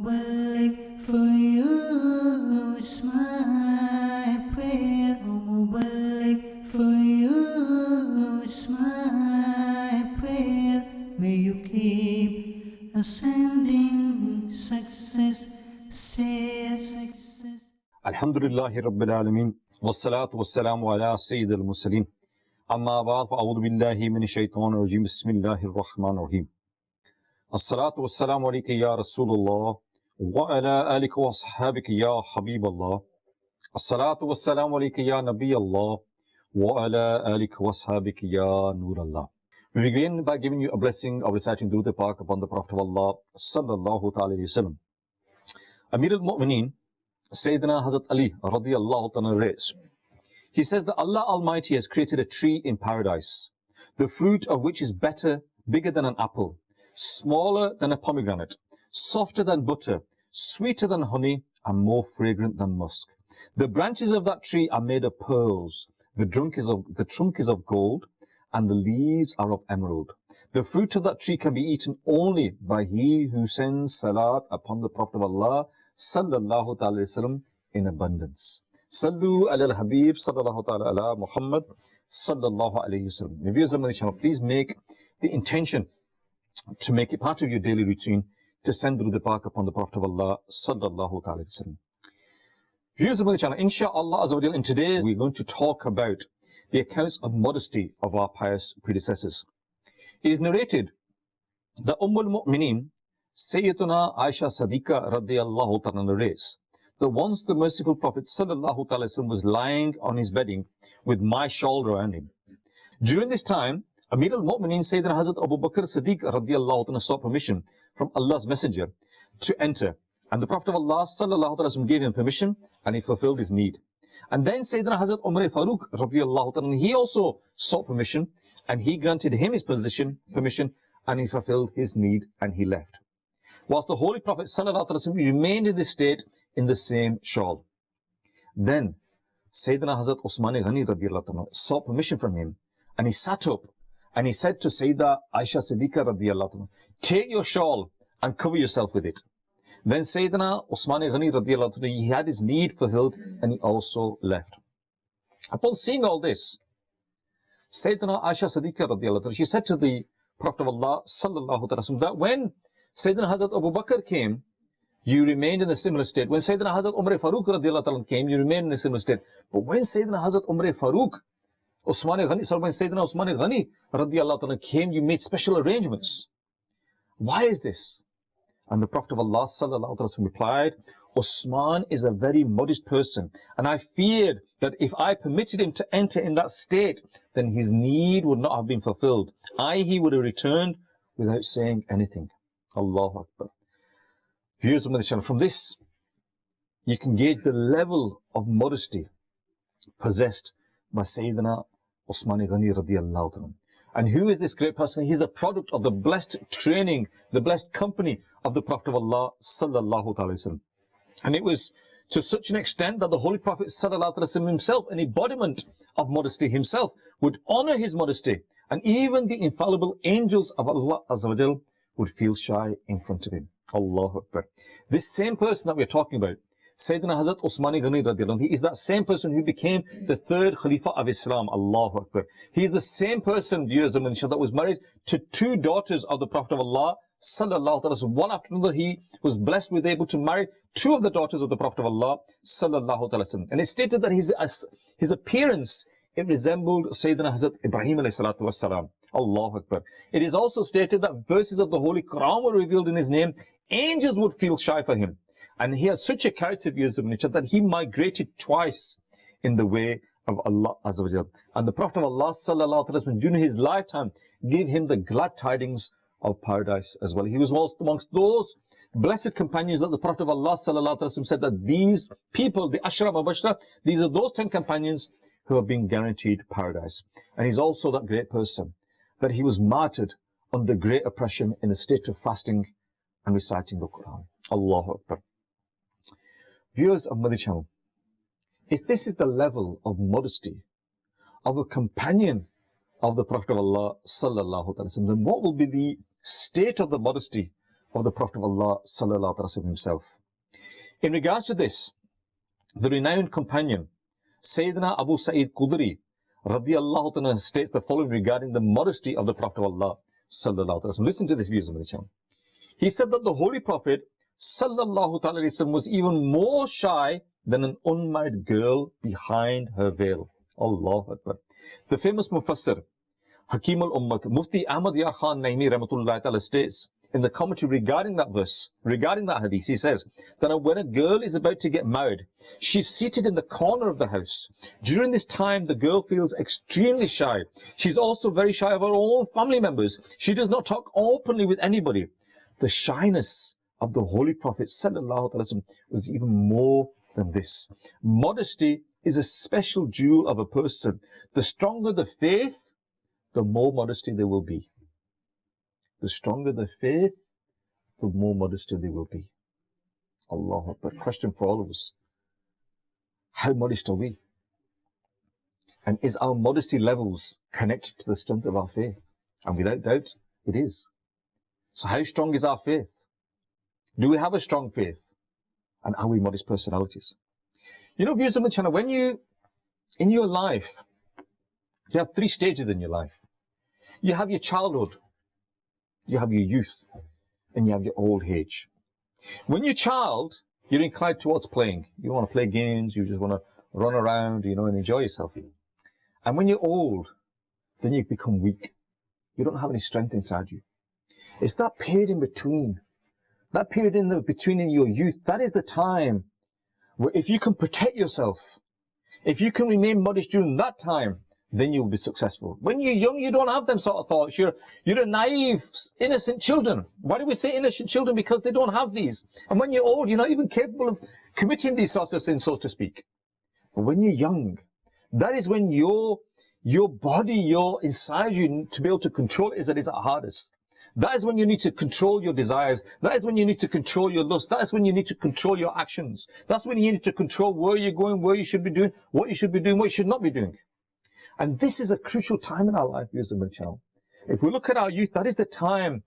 Mubarak for you, it's my prayer. Mubarak for you, it's my prayer. May you keep ascending success, success. Alhamdulillahi Rabbil Alameen. Wassalatu wassalamu ala Sayyid al-Mursaleen. Amma ba'd, fa'udhu billahi minash shaitanir rajim. Bismillahir Rahmanir Rahim. As-salatu wassalamu alayka ya Rasulullah wa ala alika wa ashabika ya Habiballah. As-salatu wassalamu alayka ya Nabiyallah wa ala alika wa ashabika ya Nurallah. We begin by giving you a blessing of reciting Durood Pak upon the Prophet of Allah sallallahu ta'ala alayhi wa sallam. Amir al-Mu'mineen Sayyidina Hazrat Ali radiyallahu ta'ala narrates. He says that Allah Almighty has created a tree in paradise, the fruit of which is bigger than an apple, smaller than a pomegranate, softer than butter, sweeter than honey, and more fragrant than musk. The branches of that tree are made of pearls, the trunk is of gold, and the leaves are of emerald. The fruit of that tree can be eaten only by he who sends salat upon the Prophet of Allah sallallahu ta'ala wasallam in abundance. Sallu ala al-Habib sallallahu ta'ala ala Muhammad sallallahu alayhi wasallam. Viewers of Madani Channel, please make the intention to make it part of your daily routine to send Durood Pak upon the Prophet of Allah sallallahu ta'ala wasallam. Viewers of Madani Channel, inshaAllah, in today's we're going to talk about the accounts of modesty of our pious predecessors. It is narrated that al-Mu'mineen Sayyiduna Aisha Siddiqa radiyallahu ta'ala narrates that once the merciful Prophet sallallahu ta'ala was lying on his bedding with my shawl around him. During this time, Amir al-Mu'mineen Sayyidina Hazrat Abu Bakr Siddiq radiyallahu ta'ala sought permission from Allah's Messenger to enter. And the Prophet of Allah sallallahu ta'ala gave him permission and he fulfilled his need. And then Sayyidina Hazrat Umar Farooq radiyallahu ta'ala, he also sought permission and he granted him his permission and he fulfilled his need and he left. Whilst the Holy Prophet sallallahu alaihi wasallam remained in this state in the same shawl. Then Sayyidina Hazrat Usman Ghani radiyallahu anhu sought permission from him and he sat up and he said to Sayyida Aisha Siddiqa radiyallahu anhu, take your shawl and cover yourself with it. Then Sayyidina Usman Ghani radiyallahu anhu, he had his need fulfilled and he also left. Upon seeing all this, Sayyidina Aisha Siddiqa radiyallahu anhu, she said to the Prophet of Allah sallallahu alaihi wasallam that when Sayyidina Hazrat Abu Bakr came, you remained in a similar state. When Sayyidina Hazrat Umar Farooq radiyallahu ta'ala came, you remained in a similar state. But when Sayyidina Hazrat Umar Farooq, when Sayyidina Usman Ghani radiyallahu ta'ala came, you made special arrangements. Why is this? And the Prophet of Allah sallallahu ta'ala replied, Usman is a very modest person, and I feared that if I permitted him to enter in that state, then his need would not have been fulfilled. He would have returned without saying anything. Allahu Akbar. Viewers of Madani Channel, from this, you can gauge the level of modesty possessed by Sayyidina Usman Ghani radiyallahu ta'ala. And who is this great person? He's a product of the blessed training, the blessed company of the Prophet of Allah sallallahu ta'ala wasallam. And it was to such an extent that the Holy Prophet sallallahu ta'ala wasallam himself, an embodiment of modesty himself, would honor his modesty. And even the infallible angels of Allah Azza wa Jal would feel shy in front of him. Allahu Akbar. This same person that we're talking about, Sayyidina Hazrat Usman Ghani radiyallahu anhu, he is that same person who became the third Khalifa of Islam. Allahu Akbar. He is the same person, viewers of Madani Channel, that was married to two daughters of the Prophet of Allah sallallahu alaihi wasallam. One after another, he was blessed with able to marry two of the daughters of the Prophet of Allah sallallahu alaihi wasallam. And it's stated that his appearance, it resembled Sayyidina Hazrat Ibrahim alayhi salatu wassalam. Allahu Akbar. It is also stated that verses of the Holy Quran were revealed in his name. Angels would feel shy for him. And he has such a character, views of nature, that he migrated twice in the way of Allah Azza wa Jal. And the Prophet of Allah sallallahu alaihi wasallam during his lifetime gave him the glad tidings of paradise as well. He was amongst those blessed companions that the Prophet of Allah sallallahu alaihi wasallam said that these people, the Ashra Mubashra, these are those 10 companions who have been guaranteed paradise. And he's also that great person that he was martyred under great oppression in a state of fasting and reciting the Quran. Allahu Akbar. Viewers of Madani Channel, if this is the level of modesty of a companion of the Prophet of Allah sallallahu alaihi wasallam, then what will be the state of the modesty of the Prophet of Allah sallallahu alaihi wasallam himself. In regards to this, the renowned companion Sayyidina Abu Sa'id Khudri radiyallahu ta'ala states the following regarding the modesty of the Prophet of Allah sallallahu alaihi wasallam. Listen to this, viewers of the channel. He said that the Holy Prophet sallallahu alaihi wasallam was even more shy than an unmarried girl behind her veil. Allahu Akbar. The famous Mufassir Hakim al-Ummat Mufti Ahmad Yar Khan Naimi rahmatullahi ta'ala states in the commentary regarding that verse, regarding that hadith, he says that when a girl is about to get married, she's seated in the corner of the house. During this time, the girl feels extremely shy. She's also very shy of her own family members. She does not talk openly with anybody. The shyness of the Holy Prophet sallallahu alaihi wasallam was even more than this. Modesty is a special jewel of a person. The stronger the faith, the more modesty there will be. The stronger the faith, the more modesty there will be. Allahu Akbar. Question for all of us. How modest are we? And is our modesty levels connected to the strength of our faith? And without doubt, it is. So how strong is our faith? Do we have a strong faith? And are we modest personalities? You know, viewers of my channel, when in your life, you have 3 stages in your life. You have your childhood, you have your youth, and you have your old age. When you're a child, you're inclined towards playing. You want to play games, you just want to run around, you know, and enjoy yourself. And when you're old, then you become weak. You don't have any strength inside you. It's that period in between. That period in between in your youth, that is the time where if you can protect yourself, if you can remain modest during that time, then you'll be successful. When you're young, you don't have them sort of thoughts. You're a naive, innocent children. Why do we say innocent children? Because they don't have these. And when you're old, you're not even capable of committing these sorts of sins, so to speak. But when you're young, that is when your body, your inside you, to be able to control it is at its hardest. That is when you need to control your desires. That is when you need to control your lust. That is when you need to control your actions. That's when you need to control where you're going, where you should be doing, what you should be doing, what you should not be doing. And this is a crucial time in our life, viewers of my channel. If we look at our youth, that is the time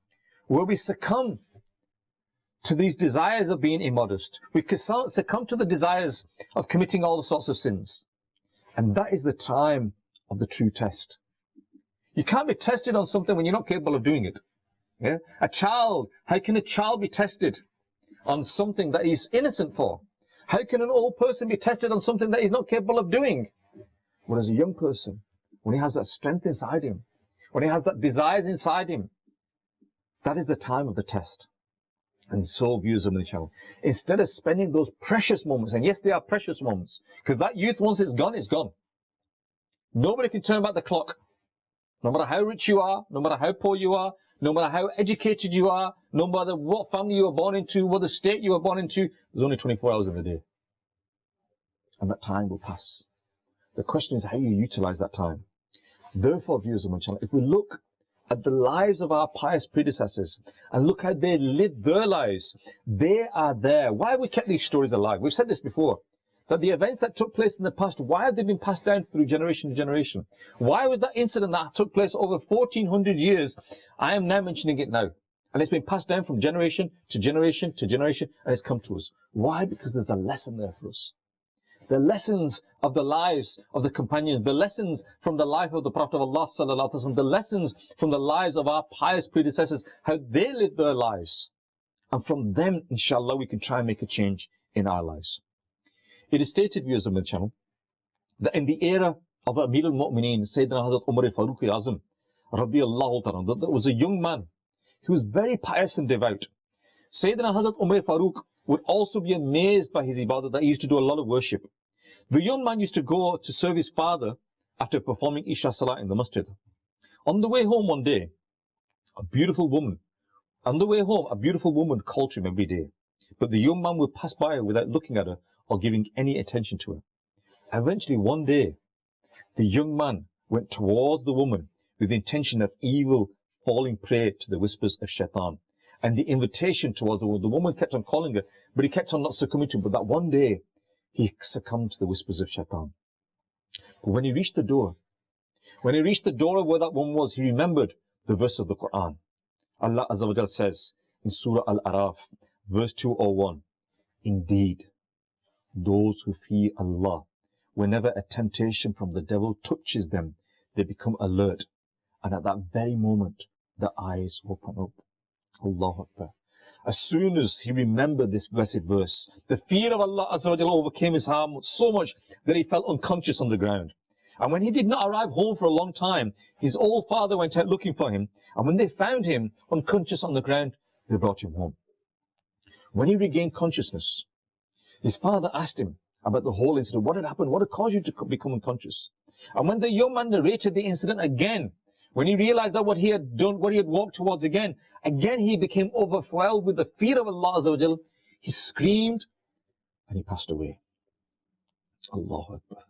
where we succumb to these desires of being immodest. We succumb to the desires of committing all sorts of sins. And that is the time of the true test. You can't be tested on something when you're not capable of doing it. Yeah? A child, how can a child be tested on something that he's innocent for? How can an old person be tested on something that he's not capable of doing? Whereas a young person, when he has that strength inside him, when he has that desires inside him, that is the time of the test. And so, viewers of the channel, instead of spending those precious moments, and yes, they are precious moments, because that youth, once it's gone, it's gone. Nobody can turn back the clock. No matter how rich you are, no matter how poor you are, no matter how educated you are, no matter what family you were born into, what the state you were born into, there's only 24 hours in the day. And that time will pass. The question is how you utilize that time. Therefore, viewers of my channel, if we look at the lives of our pious predecessors and look how they lived their lives, they are there. Why have we kept these stories alive? We've said this before, that the events that took place in the past, why have they been passed down through generation to generation? Why was that incident that took place over 1400 years? I am now mentioning it now. And it's been passed down from generation to generation to generation, and it's come to us. Why? Because there's a lesson there for us. The lessons of the lives of the companions, the lessons from the life of the Prophet of Allah sallallahu alaihi wasallam, the lessons from the lives of our pious predecessors, how they lived their lives. And from them, inshallah, we can try and make a change in our lives. It is stated, viewers of my channel, that in the era of Amir al-Mu'mineen, Sayyidina Hazrat Umar al-Faruq al-Azam, radiyallahu ta'ala, there was a young man who was very pious and devout. Sayyidina Hazrat Umar al-Faruq would also be amazed by his ibadah, that he used to do a lot of worship. The young man used to go to serve his father after performing Isha Salah in the masjid. On the way home one day, a beautiful woman called to him every day. But the young man would pass by her without looking at her or giving any attention to her. Eventually, one day, the young man went towards the woman with the intention of evil falling prey to the whispers of shaitan. And the invitation towards the woman kept on calling her, but he kept on not succumbing to it. But that one day, he succumbed to the whispers of shaitan. But when he reached the door of where that woman was, he remembered the verse of the Quran. Allah Azza wa Jal says, in Surah Al-Araf, verse 201. Indeed, those who fear Allah, whenever a temptation from the devil touches them, they become alert. And at that very moment, the eyes open up. Allahu Akbar. As soon as he remembered this blessed verse, the fear of Allah Azza wa Jalla overcame his heart so much that he felt unconscious on the ground. And when he did not arrive home for a long time, his old father went out looking for him. And when they found him unconscious on the ground, they brought him home. When he regained consciousness, his father asked him about the whole incident. What had happened? What had caused you to become unconscious? And when the young man narrated the incident again, when he realized that what he had done, what he had walked towards again he became overwhelmed with the fear of Allah Azza wa Jal. He screamed and he passed away. Allahu Akbar.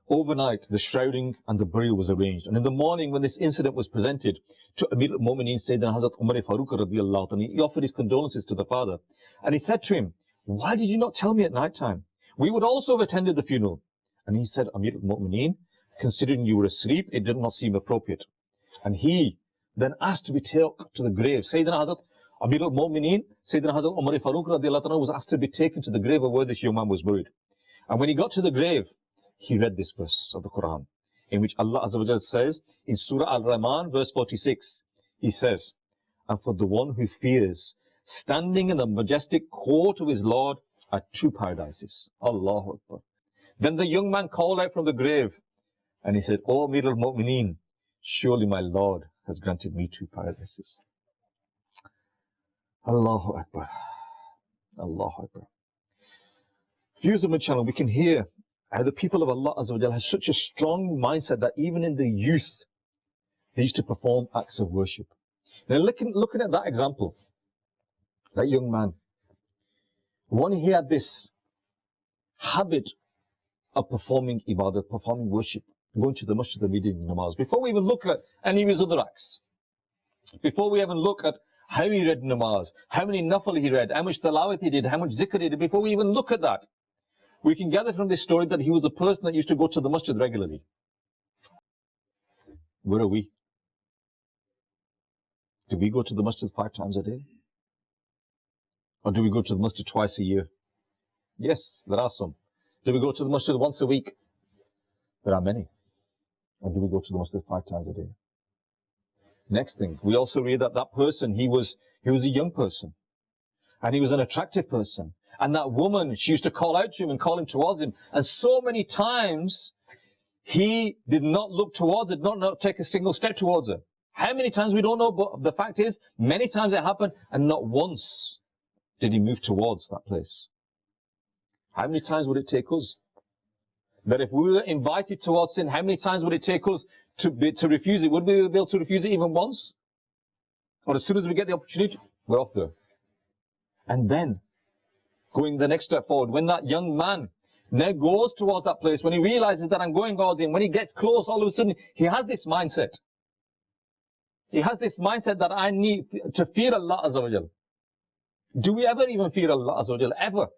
Overnight, the shrouding and the burial was arranged. And in the morning, when this incident was presented to Amir al-Mu'mineen, Sayyidina Hazrat Umar Farooq radiyallahu anhu, he offered his condolences to the father. And he said to him, why did you not tell me at night time? We would also have attended the funeral. And he said, Amir al-Mu'mineen, considering you were asleep, it did not seem appropriate. And he then asked to be taken to the grave. Sayyidina Hazrat Amir al-Mu'mineen, Sayyidina Hazrat Umar Farooq radiyallahu anhu was asked to be taken to the grave of where this young man was buried. And when he got to the grave, he read this verse of the Quran, in which Allah Azza wa Jalla says, in Surah Al-Rahman, verse 46, he says, and for the one who fears, standing in the majestic court of his Lord are two paradises. Allahu Akbar. Then the young man called out from the grave, and he said, O Amir al-Mu'mineen, surely my Lord has granted me two paradises. Allahu Akbar. Allahu Akbar. Viewers of my channel, we can hear how the people of Allah Azza wa Jalla has such a strong mindset that even in the youth, they used to perform acts of worship. Now looking at that example, that young man, one, he had this habit of performing ibadah, performing worship, going to the masjid and reading namaz. Before we even look at any of his other acts, before we even look at how he read namaz, how many nafal he read, how much tilawat he did, how much zikr he did, before we even look at that, we can gather from this story that he was a person that used to go to the masjid regularly. Where are we? Do we go to the masjid 5 times a day? Or do we go to the masjid twice a year? Yes, there are some. Do we go to the masjid once a week? There are many. Or do we go to the masjid 5 times a day? Next thing, we also read that that person, he was a young person. And he was an attractive person. And that woman, she used to call out to him and call him towards him. And so many times, he did not look towards her, did not take a single step towards her. How many times we don't know, but the fact is, many times it happened, and not once did he move towards that place. How many times would it take us? That if we were invited towards sin, how many times would it take us to refuse it? Would we be able to refuse it even once? Or as soon as we get the opportunity, we're off there. And then, going the next step forward, when that young man now goes towards that place, when he realizes that I'm going towards him, when he gets close, all of a sudden, he has this mindset. He has this mindset that I need to fear Allah Azza wa Jal. Do we ever even fear Allah Azza wa Jal? Ever?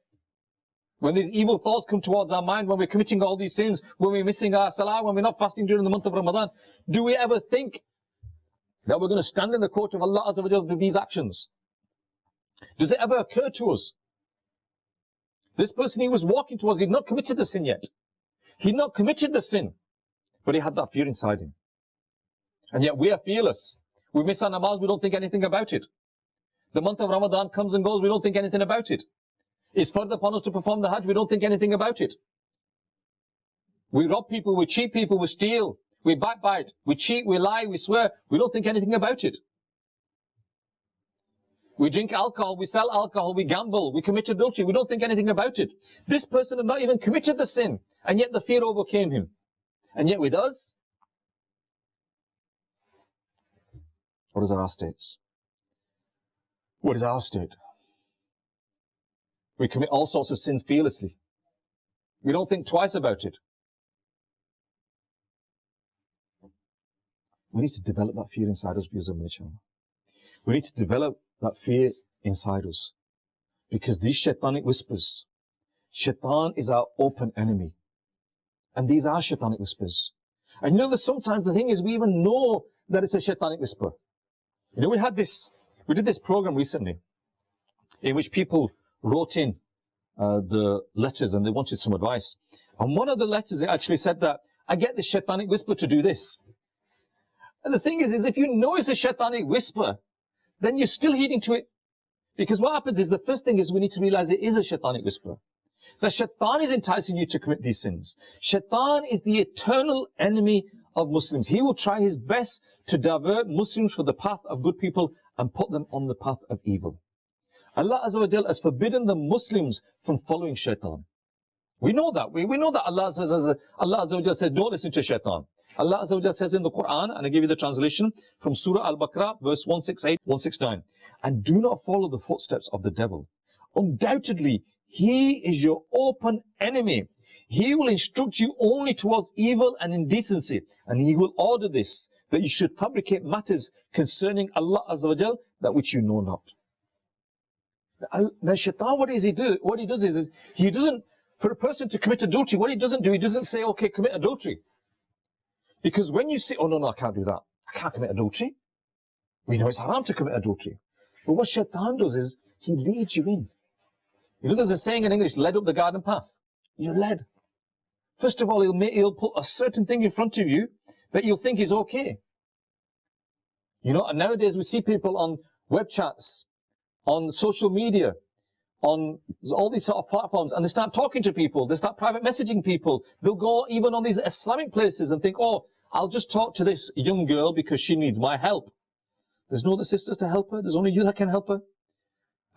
When these evil thoughts come towards our mind, when we're committing all these sins, when we're missing our salah, when we're not fasting during the month of Ramadan, do we ever think that we're going to stand in the court of Allah Azza wa Jal with these actions? Does it ever occur to us? This person he was walking towards, he had not committed the sin yet. He had not committed the sin, but he had that fear inside him. And yet we are fearless. We miss our namaz, we don't think anything about it. The month of Ramadan comes and goes, we don't think anything about it. It's further upon us to perform the Hajj, we don't think anything about it. We rob people, we cheat people, we steal, we backbite, we cheat, we lie, we swear, we don't think anything about it. We drink alcohol, we sell alcohol, we gamble, we commit adultery, we don't think anything about it. This person had not even committed the sin, and yet the fear overcame him. And yet with us, what is our state? What is our state? We commit all sorts of sins fearlessly. We don't think twice about it. We need to develop that fear inside us, viewers of my channel. We need to develop that fear inside us. Because these shaitanic whispers, shaitan is our open enemy. And these are shaitanic whispers. And you know that sometimes the thing is we even know that it's a shaitanic whisper. You know, we had this We did this program recently in which people wrote in the letters and they wanted some advice. And one of the letters, it actually said that, I get the shaitanic whisper to do this. And the thing is if you know it's a shaitanic whisper, then you're still heeding to it. Because what happens is, the first thing is we need to realize it is a shaitanic whisper. That shaitan is enticing you to commit these sins. Shaitan is the eternal enemy of Muslims. He will try his best to divert Muslims from the path of good people and put them on the path of evil. Allah Azza wa Jal has forbidden the Muslims from following shaitan. We know that. We know that Allah Azza wa Jal says, don't listen to shaitan. Allah Azza wa Jal says in the Quran, and I give you the translation from Surah Al-Baqarah, verse 168, 169, and do not follow the footsteps of the devil. Undoubtedly, he is your open enemy. He will instruct you only towards evil and indecency, and he will order this, that you should fabricate matters concerning Allah Azza wa Jal, that which you know not. The shaitan, what does he do? What he does is he doesn't, for a person to commit adultery, what he doesn't do, he doesn't say, okay, commit adultery. Because when you say, oh no, I can't do that. I can't commit adultery. We know it's haram to commit adultery. But what shaitan does is, he leads you in. You know, there's a saying in English, led up the garden path. You're led. First of all, he'll put a certain thing in front of you that you'll think is okay. You know, and nowadays we see people on web chats, on social media, on all these sort of platforms, and they start talking to people, they start private messaging people. They'll go even on these Islamic places and think, oh, I'll just talk to this young girl because she needs my help. There's no other sisters to help her, there's only you that can help her.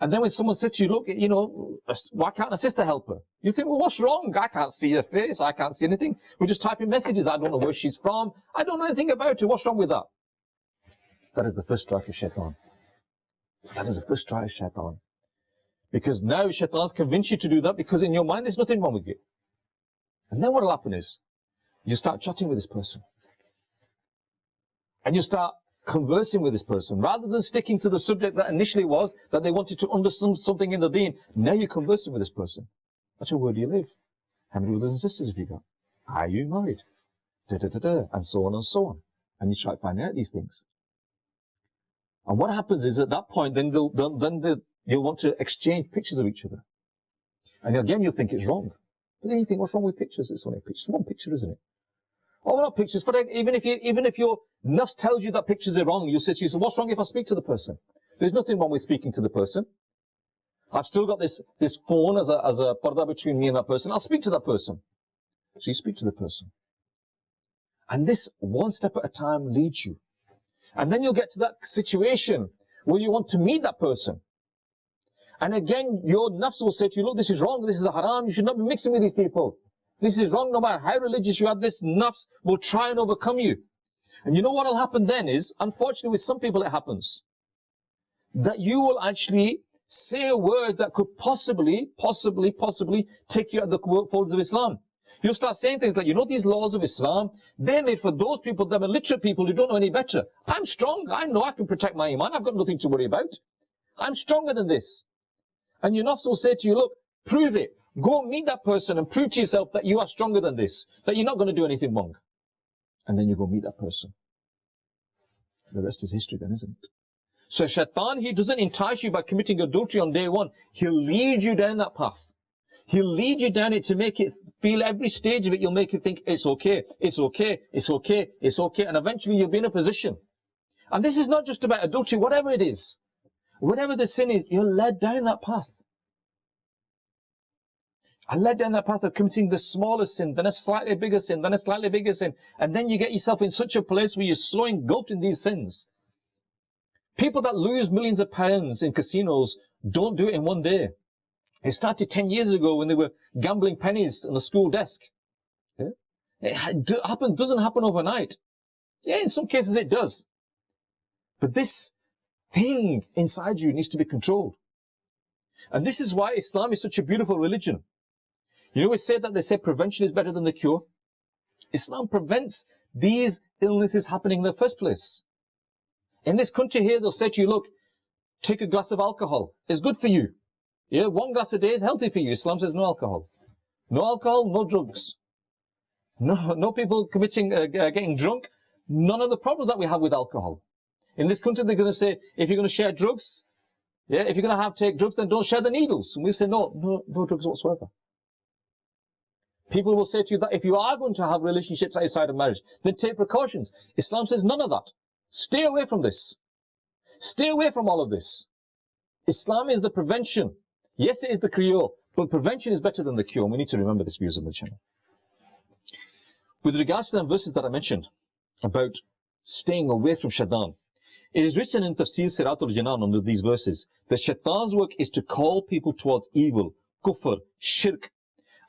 And then when someone says to you, look, you know, why can't a sister help her? You think, well, what's wrong? I can't see her face, I can't see anything. We're just typing messages, I don't know where she's from, I don't know anything about her, what's wrong with that? That is the first strike of shaitan. That is the first strike of shaitan. Because now shaitan's convinced you to do that because in your mind there's nothing wrong with you. And then what will happen is, you start chatting with this person. And you start conversing with this person. Rather than sticking to the subject that initially was, that they wanted to understand something in the deen, now you're conversing with this person. That's where do you live? How many brothers and sisters have you got? Are you married? And so on and so on. And you try to find out these things. And what happens is at that point, then you'll want to exchange pictures of each other. And again, you'll think it's wrong. But then you think, what's wrong with pictures? It's only a picture. It's one picture, isn't it? Oh, well, not pictures. But even if your nafs tells you that pictures are wrong, you'll say to yourself, what's wrong if I speak to the person? There's nothing wrong with speaking to the person. I've still got this phone as a parda between me and that person. I'll speak to that person. So you speak to the person. And this, one step at a time, leads you. And then you'll get to that situation where you want to meet that person. And again, your nafs will say to you, look, this is wrong, this is a haram, you should not be mixing with these people. This is wrong, no matter how religious you are, this nafs will try and overcome you. And you know what will happen then is, unfortunately with some people it happens, that you will actually say a word that could possibly take you out of the folds of Islam. You'll start saying things like, you know, these laws of Islam, they're made for those people, them illiterate people who don't know any better. I'm strong, I know I can protect my iman, I've got nothing to worry about. I'm stronger than this. And your nafs will say to you, look, prove it. Go meet that person and prove to yourself that you are stronger than this, that you're not going to do anything wrong. And then you go meet that person. The rest is history then, isn't it? So shaitan, he doesn't entice you by committing adultery on day one. He'll lead you down that path. He'll lead you down it to make it feel every stage of it, you'll make it think, it's okay, it's okay, it's okay, it's okay. And eventually you'll be in a position. And this is not just about adultery, whatever it is. Whatever the sin is, you're led down that path. I led down that path of committing the smaller sin, then a slightly bigger sin, then a slightly bigger sin. And then you get yourself in such a place where you're so engulfed in these sins. People that lose millions of pounds in casinos don't do it in one day. It started 10 years ago when they were gambling pennies on the school desk. Yeah? It doesn't happen overnight. Yeah, in some cases it does. But this thing inside you needs to be controlled. And this is why Islam is such a beautiful religion. You know, they say prevention is better than the cure. Islam prevents these illnesses happening in the first place. In this country here, they'll say to you, look, take a glass of alcohol. It's good for you. Yeah, 1 glass a day is healthy for you. Islam says no alcohol. No alcohol, no drugs. No people getting drunk. None of the problems that we have with alcohol. In this country, they're going to say, if you're going to share drugs, yeah, if you're going to take drugs, then don't share the needles. And we say, no drugs whatsoever. People will say to you that if you are going to have relationships outside of marriage, then take precautions. Islam says none of that. Stay away from this. Stay away from all of this. Islam is the prevention. Yes, it is the cure, but prevention is better than the cure. We need to remember this, viewers of the channel. With regards to the verses that I mentioned about staying away from shaitan, it is written in Tafsir Siratul Janan under these verses that shaitan's work is to call people towards evil, kufr, shirk,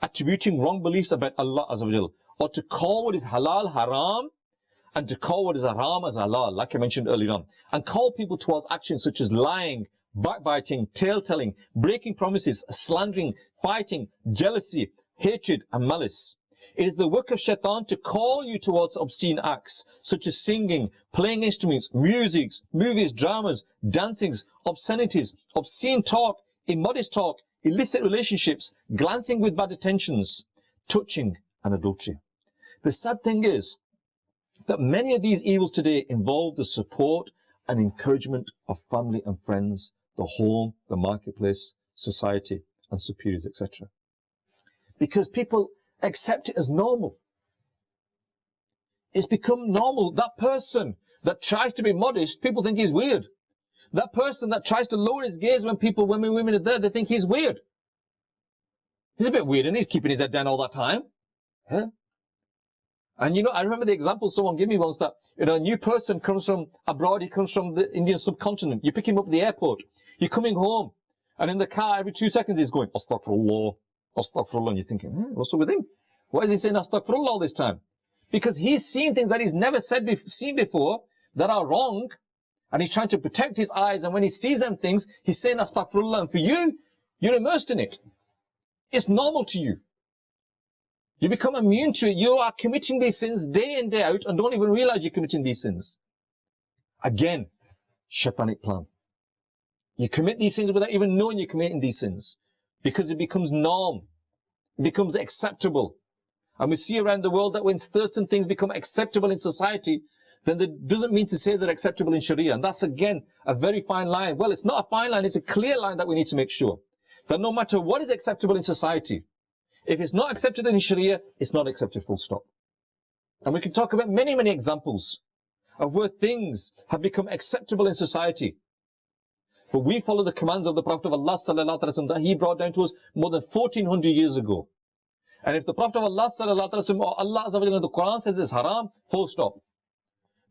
attributing wrong beliefs about Allah Azza wa Jal, or to call what is halal haram and to call what is haram as halal, like I mentioned earlier on, and call people towards actions such as lying, backbiting, tale-telling, breaking promises, slandering, fighting, jealousy, hatred and malice. It is the work of shaitan to call you towards obscene acts such as singing, playing instruments, musics, movies, dramas, dancings, obscenities, obscene talk, immodest talk, illicit relationships, glancing with bad intentions, touching and adultery. The sad thing is that many of these evils today involve the support and encouragement of family and friends, the home, the marketplace, society and superiors, etc. Because people accept it as normal. It's become normal. That person that tries to be modest, people think he's weird. That person that tries to lower his gaze when women are there, they think he's weird. He's a bit weird and he's keeping his head down all that time. Yeah. And you know, I remember the example someone gave me once that, you know, a new person comes from abroad, he comes from the Indian subcontinent. You pick him up at the airport. You're coming home. And in the car, every 2 seconds, he's going, Astaghfirullah, Astaghfirullah. And you're thinking, what's up with him? Why is he saying Astaghfirullah all this time? Because he's seen things that he's never seen before that are wrong. And he's trying to protect his eyes. And when he sees them things, he's saying Astaghfirullah. And for you, you're immersed in it. It's normal to you. You become immune to it. You are committing these sins day in, day out and don't even realize you're committing these sins. Again, shaitanic plan. You commit these sins without even knowing you're committing these sins. Because it becomes norm. It becomes acceptable. And we see around the world that when certain things become acceptable in society, then that doesn't mean to say they're acceptable in Sharia. And that's again a very fine line. Well, it's not a fine line, it's a clear line that we need to make sure. That no matter what is acceptable in society, if it's not accepted in Sharia, it's not accepted, full stop. And we can talk about many, many examples of where things have become acceptable in society. But we follow the commands of the Prophet of Allah sallallahu alaihi wasallam that he brought down to us more than 1400 years ago. And if the Prophet of Allah sallallahu alaihi wasallam or Allah Azza wa Jalla in the Quran says it's haram, full stop.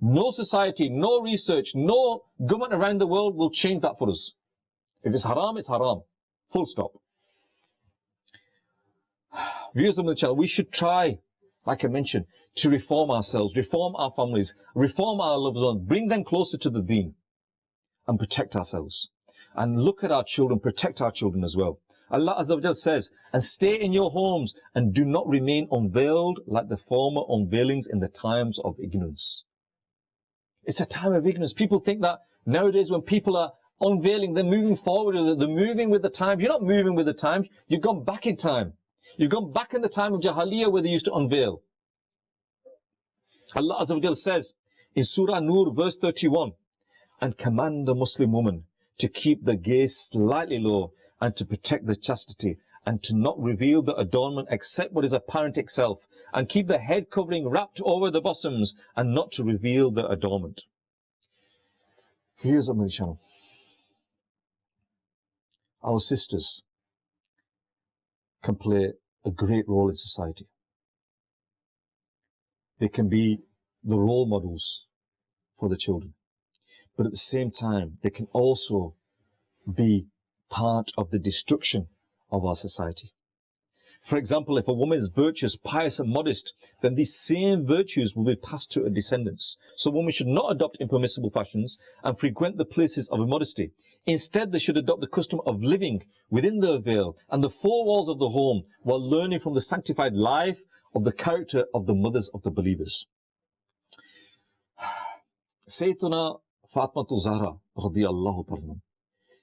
No society, no research, no government around the world will change that for us. If it's haram, it's haram. Full stop. Viewers of the channel, we should try, like I mentioned, to reform ourselves, reform our families, reform our loved ones, bring them closer to the deen and protect ourselves. And look at our children, protect our children as well. Allah Azza wa Jalla says, and stay in your homes and do not remain unveiled like the former unveilings in the times of ignorance. It's a time of ignorance. People think that nowadays when people are unveiling, they're moving forward, they're moving with the times. You're not moving with the times. You've gone back in time. You've gone back in the time of Jahiliyyah where they used to unveil. Allah Azza wa Jalla says in Surah Nur verse 31, and command the Muslim woman to keep the gaze slightly low and to protect the chastity and to not reveal the adornment except what is apparent itself, and keep the head covering wrapped over the bosoms and not to reveal the adornment. Here's Madani Channel. Our sisters can play a great role in society. They can be the role models for the children. But at the same time, they can also be part of the destruction of our society. For example, if a woman is virtuous, pious and modest, then these same virtues will be passed to her descendants. So women should not adopt impermissible fashions and frequent the places of immodesty. Instead, they should adopt the custom of living within their veil and the four walls of the home while learning from the sanctified life of the character of the mothers of the believers. Sayyiduna Fatimatu Zahra radiyallahu ta'ala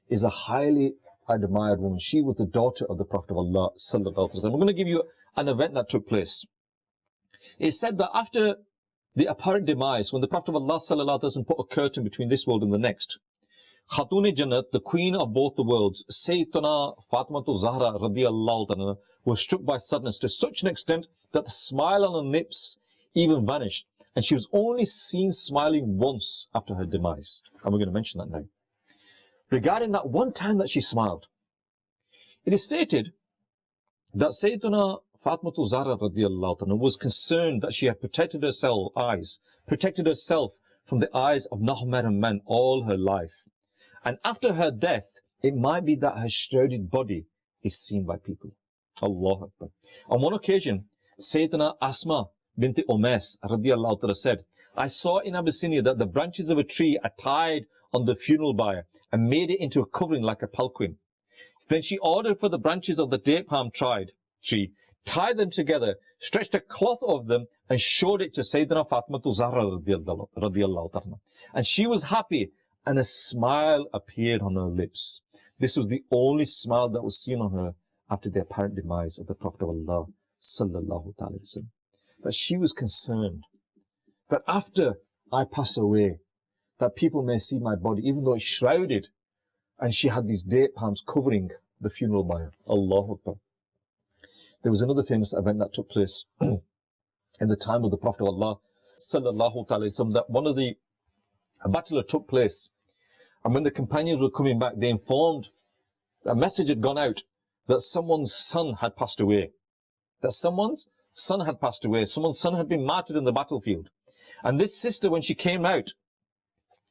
is a highly admired woman. She was the daughter of the Prophet of Allah sallallahu alaihi wasallam. I'm going to give you an event that took place. It's said that after the apparent demise, when the Prophet of Allah sallallahu alaihi wasallam put a curtain between this world and the next, Khatun Jannat, the queen of both the worlds, Sayyidina Fatimatu Zahra radiyallahu ta'ala, was struck by sadness to such an extent that the smile on her lips even vanished, and she was only seen smiling once after her demise. And we're going to mention that now. Regarding that one time that she smiled, it is stated that Sayyidina Fatimatu Zahra radiyallahu ta'ala was concerned that she had protected herself from the eyes of non-mahram men all her life. And after her death, it might be that her shrouded body is seen by people. Allahu Akbar. On one occasion, Sayyidina Asma binti Umays radiyallahu ta'ala said, I saw in Abyssinia that the branches of a tree are tied on the funeral bier and made it into a covering like a palanquin. Then she ordered for the branches of the date palm tree, tied them together, stretched a cloth over them, and showed it to Sayyidina Fatimatu Zahra radiyallahu ta'ala. And she was happy, and a smile appeared on her lips. This was the only smile that was seen on her after the apparent demise of the Prophet of Allah sallallahu ta'ala wasallam. That she was concerned that after I pass away, that people may see my body, even though it's shrouded, and she had these date palms covering the funeral bier. Allahu Akbar. There was another famous event that took place in the time of the Prophet of Allah sallallahu ta'ala wasallam, that a battle took place, and when the companions were coming back, they informed, a message had gone out that someone's son had passed away. Someone's son had been martyred in the battlefield. And this sister, when she came out,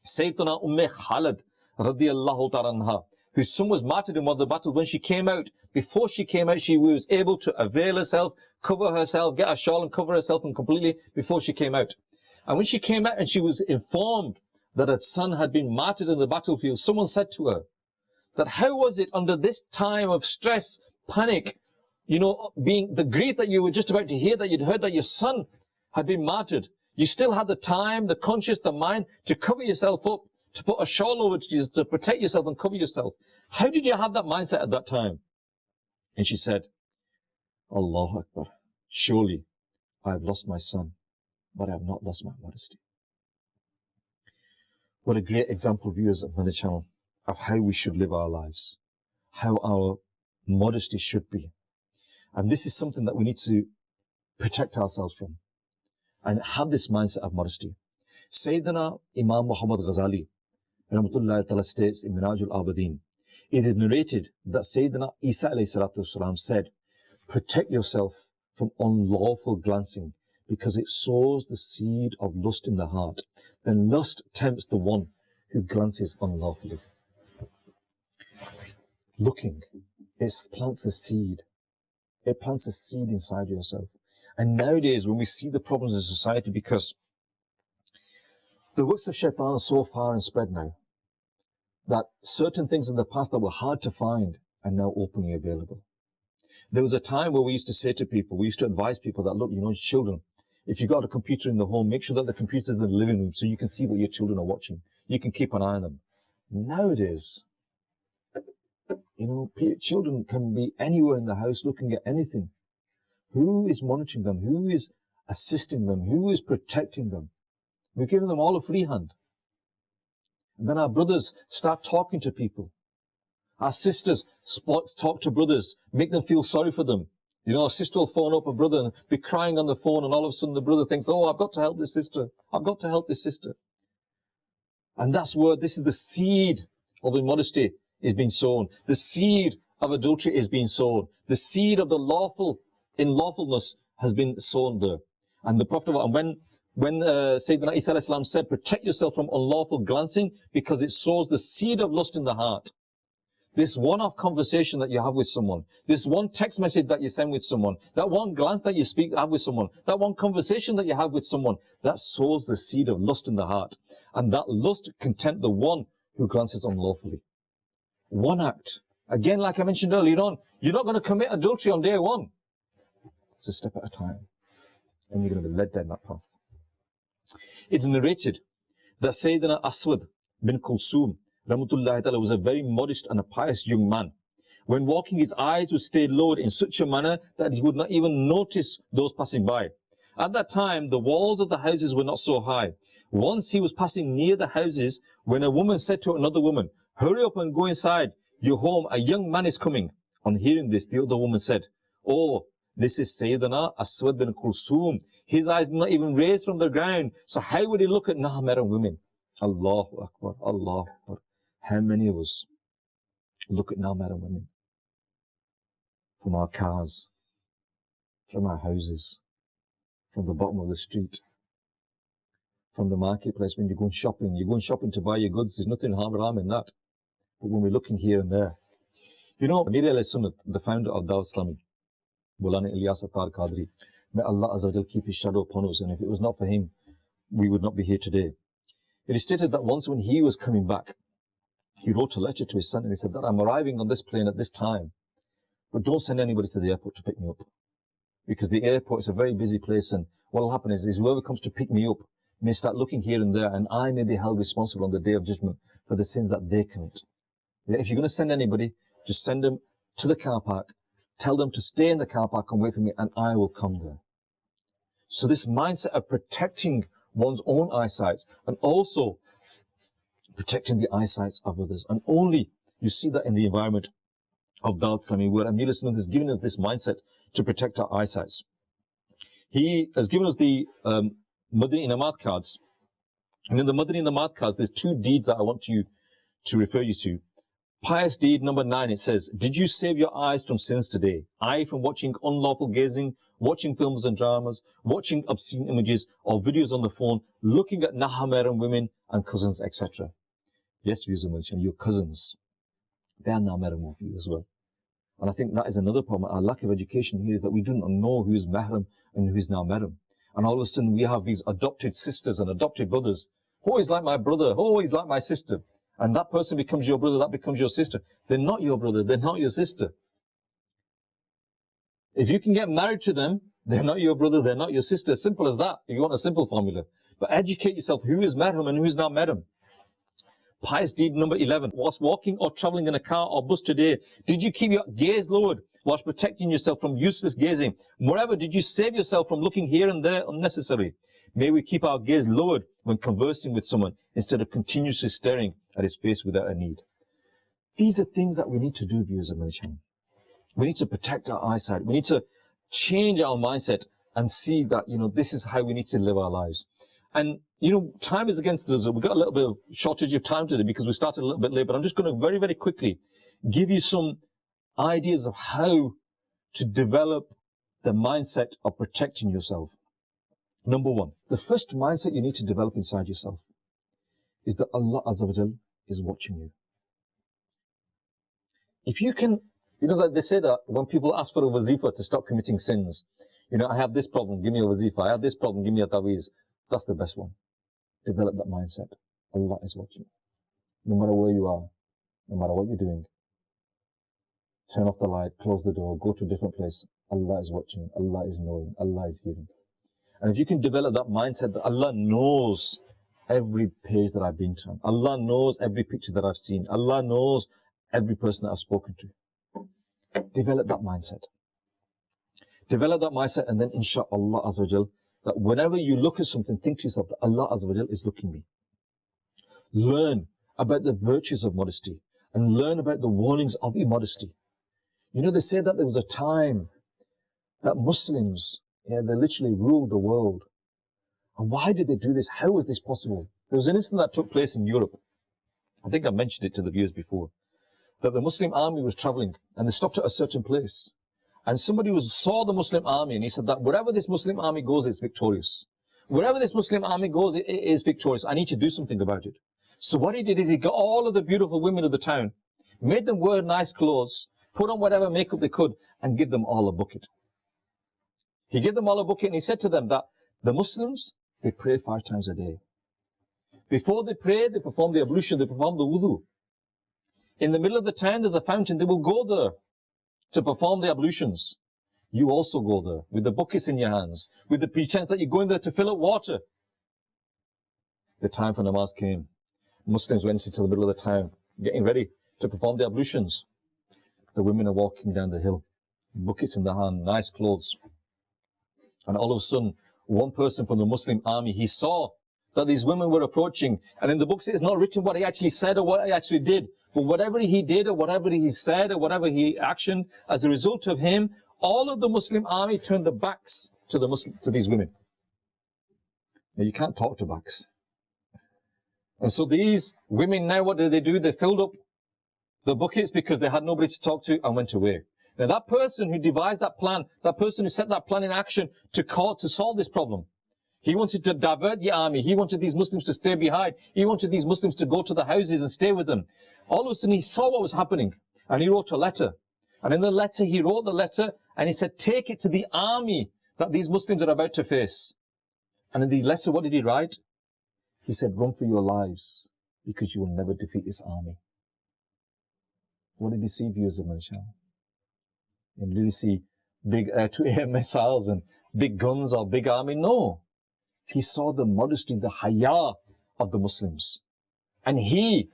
Sayyidina Khalid radiyallahu ta'ala anha, whose son was martyred in one of the battles, when she came out, before she came out, she was able to avail herself, cover herself, get a shawl and cover herself and completely before she came out. And when she came out and she was informed that her son had been martyred in the battlefield, someone said to her that how was it under this time of stress, panic, being the grief that you were just about to hear, that you'd heard that your son had been martyred, you still had the time, the conscience, the mind to cover yourself up, to put a shawl over to protect yourself and cover yourself. How did you have that mindset at that time? And she said, Allahu Akbar, surely I have lost my son, but I have not lost my modesty. What a great example, viewers of Madani Channel, of how we should live our lives, how our modesty should be. And this is something that we need to protect ourselves from and have this mindset of modesty. Sayyidina Imam Muhammad Ghazali rahmatullahi ta'ala states in Minhaj al-Abidin, it is narrated that Sayyidina Isa alayhi salatu wasalam said, protect yourself from unlawful glancing, because it sows the seed of lust in the heart. Then lust tempts the one who glances unlawfully. Looking, it plants a seed. It plants a seed inside yourself. And nowadays, when we see the problems in society, because the works of shaitan are so far and spread now, that certain things in the past that were hard to find are now openly available. There was a time where we used to say to people, we used to advise people that, look, children, if you've got a computer in the home, make sure that the computer is in the living room so you can see what your children are watching. You can keep an eye on them. Nowadays, children can be anywhere in the house looking at anything. Who is monitoring them? Who is assisting them? Who is protecting them? We're giving them all a free hand. And then our brothers start talking to people. Our sisters talk to brothers, make them feel sorry for them. A sister will phone up a brother and be crying on the phone, and all of a sudden the brother thinks, oh, I've got to help this sister. I've got to help this sister. And that's where this is the seed of immodesty is being sown. The seed of adultery is being sown. The seed of the lawfulness has been sown there. And the Prophet, when Sayyidina Isa alayhi salam said, protect yourself from unlawful glancing, because it sows the seed of lust in the heart. This one-off conversation that you have with someone, this one text message that you send with someone, that one glance that you have with someone, that one conversation that you have with someone, that sows the seed of lust in the heart. And that lust can tempt the one who glances unlawfully. One act. Again, like I mentioned earlier on, you're not going to commit adultery on day one. It's a step at a time. And you're going to be led down that path. It's narrated that Sayyidina Aswad bin Kulsum rahmatullahi ta'ala was a very modest and a pious young man. When walking, his eyes would stay lowered in such a manner that he would not even notice those passing by. At that time, the walls of the houses were not so high. Once he was passing near the houses when a woman said to another woman, "Hurry up and go inside. Your home, a young man is coming." On hearing this, the other woman said, "Oh, this is Sayyidina Aswad bin Kulsum. His eyes not even raised from the ground. So how would he look at Nahmaran women?" Allahu Akbar, Allahu Akbar. How many of us look at Nahmaran women? From our cars, from our houses, from the bottom of the street, from the marketplace when you're going shopping to buy your goods. There's nothing haram in that. But when we're looking here and there, you know, Amir al-Sunnat, the founder of Dawah Islami, Maulana Ilyas Attar Qadri, may Allah Azza wa Jal keep his shadow upon us, and if it was not for him, we would not be here today. It is stated that once when he was coming back, he wrote a letter to his son and he said that I'm arriving on this plane at this time, but don't send anybody to the airport to pick me up. Because the airport is a very busy place, and what will happen is whoever comes to pick me up may start looking here and there, and I may be held responsible on the day of judgment for the sins that they commit. Yeah, if you're going to send anybody, just send them to the car park, tell them to stay in the car park and wait for me, and I will come there. So this mindset of protecting one's own eyesight and also protecting the eyesights of others, and only you see that in the environment of Dawah Islami, where Amir al-Sunnat has given us this mindset to protect our eyesights. He has given us the Madani Inamat cards, and in the Madani Inamat cards there's two deeds that I want you to refer you to. Pious deed number 9, it says, "Did you save your eyes from sins today? Eye from watching unlawful gazing, watching films and dramas, watching obscene images or videos on the phone, looking at Nahmaran women and cousins, etc." Yes, viewers and your cousins, they are Nahmaran of you as well. And I think that is another problem. Our lack of education here is that we do not know who is mahram and who is Nahmaran. And all of a sudden we have these adopted sisters and adopted brothers. "Oh, he's like my brother. Oh, he's like my sister." And that person becomes your brother, that becomes your sister. They're not your brother, they're not your sister. If you can get married to them, they're not your brother, they're not your sister. Simple as that, if you want a simple formula. But educate yourself, who is mahram and who is not mahram. Pious deed number 11. Whilst walking or traveling in a car or bus today, did you keep your gaze lowered whilst protecting yourself from useless gazing? Moreover, did you save yourself from looking here and there unnecessary? May we keep our gaze lowered when conversing with someone instead of continuously staring at his face without a need. These are things that we need to do, viewers of my channel. We need to protect our eyesight. We need to change our mindset and see that, you know, this is how we need to live our lives. And, you know, time is against us. We've got a little bit of shortage of time today because we started a little bit late, but I'm just going to very, very quickly give you some ideas of how to develop the mindset of protecting yourself. Number 1, the first mindset you need to develop inside yourself is that Allah Azza wa Jal is watching you. If you can, you know, that they say that when people ask for a wazifa to stop committing sins, you know, I have this problem, give me a wazifa. I have this problem, give me a taweez. That's the best one. Develop that mindset. Allah is watching. No matter where you are, no matter what you're doing, turn off the light, close the door, go to a different place. Allah is watching, Allah is knowing, Allah is hearing. And if you can develop that mindset that Allah knows every page that I've been to, Allah knows every picture that I've seen, Allah knows every person that I've spoken to. Develop that mindset. Develop that mindset, and then inshaAllah Azza wa Jal, that whenever you look at something, think to yourself that Allah Azza wa Jal is looking me. Learn about the virtues of modesty and learn about the warnings of immodesty. You know, they say that there was a time that Muslims, they literally ruled the world. And why did they do this? How was this possible? There was an incident that took place in Europe. I think I mentioned it to the viewers before. That the Muslim army was traveling and they stopped at a certain place. And somebody saw the Muslim army and he said that wherever this Muslim army goes, it's victorious. Wherever this Muslim army goes, it is victorious. I need to do something about it. So what he did is he got all of the beautiful women of the town, made them wear nice clothes, put on whatever makeup they could, and give them all a bucket. He gave them all a bucket and he said to them that the Muslims, they pray 5 times a day. Before they pray, they perform the ablution, they perform the wudu. In the middle of the town, there's a fountain. They will go there to perform the ablutions. You also go there with the buckets in your hands, with the pretense that you're going there to fill up water. The time for namaz came. Muslims went into the middle of the town, getting ready to perform the ablutions. The women are walking down the hill, buckets in their hand, nice clothes. And all of a sudden, one person from the Muslim army, he saw that these women were approaching, and in the books it's not written what he actually said or what he actually did, but whatever he did or whatever he said or whatever he actioned, as a result of him, all of the Muslim army turned their backs to these women. Now you can't talk to backs. And so these women now, what did they do? They filled up the buckets because they had nobody to talk to and went away. Now that person who devised that plan, that person who set that plan in action to solve this problem, he wanted to divert the army. He wanted these Muslims to stay behind. He wanted these Muslims to go to the houses and stay with them. All of a sudden he saw what was happening and he wrote a letter. And in the letter, he wrote the letter and he said, take it to the army that these Muslims are about to face. And in the letter, what did he write? He said, run for your lives because you will never defeat this army. What did he see, viewers of my channel? And did he see big air-to-air missiles and big guns or big army? No. He saw the modesty, the haya of the Muslims. And he,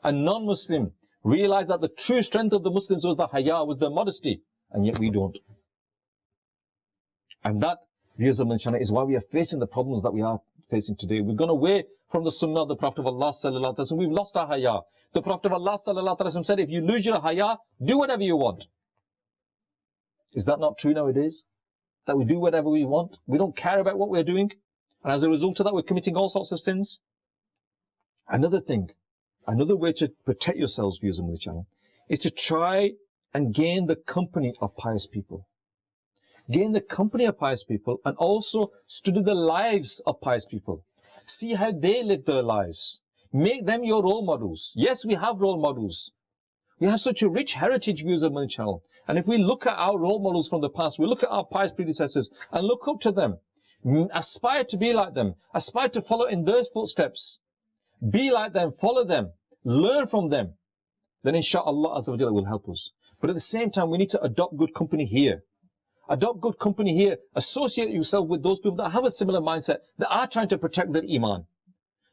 a non-Muslim, realized that the true strength of the Muslims was the haya, was the modesty. And yet we don't. And that, viewers of my channel, is why we are facing the problems that we are facing today. We've gone away from the Sunnah of the Prophet of Allah sallallahu alaihi wasallam. We've lost our haya. The Prophet of Allah sallallahu alaihi wasallam said, if you lose your haya, do whatever you want. Is that not true nowadays? That we do whatever we want? We don't care about what we're doing? And as a result of that, we're committing all sorts of sins? Another thing, another way to protect yourselves, viewers on the channel, is to try and gain the company of pious people. Gain the company of pious people and also study the lives of pious people. See how they live their lives. Make them your role models. Yes, we have role models. We have such a rich heritage, viewers of my channel. And if we look at our role models from the past, we look at our pious predecessors and look up to them, aspire to be like them, aspire to follow in their footsteps, be like them, follow them, learn from them, then inshallah Azza wa Jalla will help us. But at the same time, we need to adopt good company here. Adopt good company here. Associate yourself with those people that have a similar mindset, that are trying to protect their iman.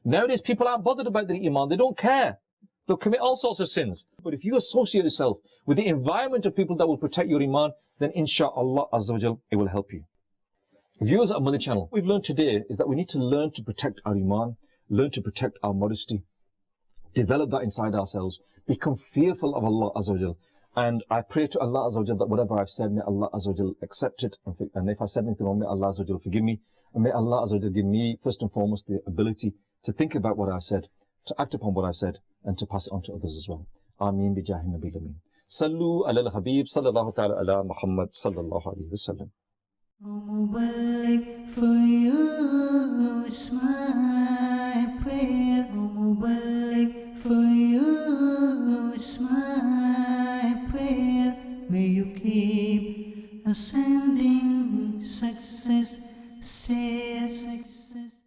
Nowadays, people aren't bothered about their iman. They don't care. They'll commit all sorts of sins. But if you associate yourself with the environment of people that will protect your iman, then inshallah Azza wa Jalla, it will help you. Viewers of Madani Channel, what we've learned today is that we need to learn to protect our iman, learn to protect our modesty, develop that inside ourselves, become fearful of Allah Azza wa Jalla. And I pray to Allah Azza wa Jalla that whatever I've said, may Allah Azza wa Jalla accept it. And if I've said anything wrong, may Allah Azza wa Jalla forgive me. And may Allah Azza wa Jalla give me, first and foremost, the ability to think about what I've said, to act upon what I've said, and to pass it on to others as well. Ameen bi jahi nabi lameen. Sallu ala al-habib sallallahu ta'ala ala Muhammad sallallahu alayhi wa sallam. O Mubarak, for you is my prayer. O Mubarak, for you is my prayer. May you keep ascending success, stay success.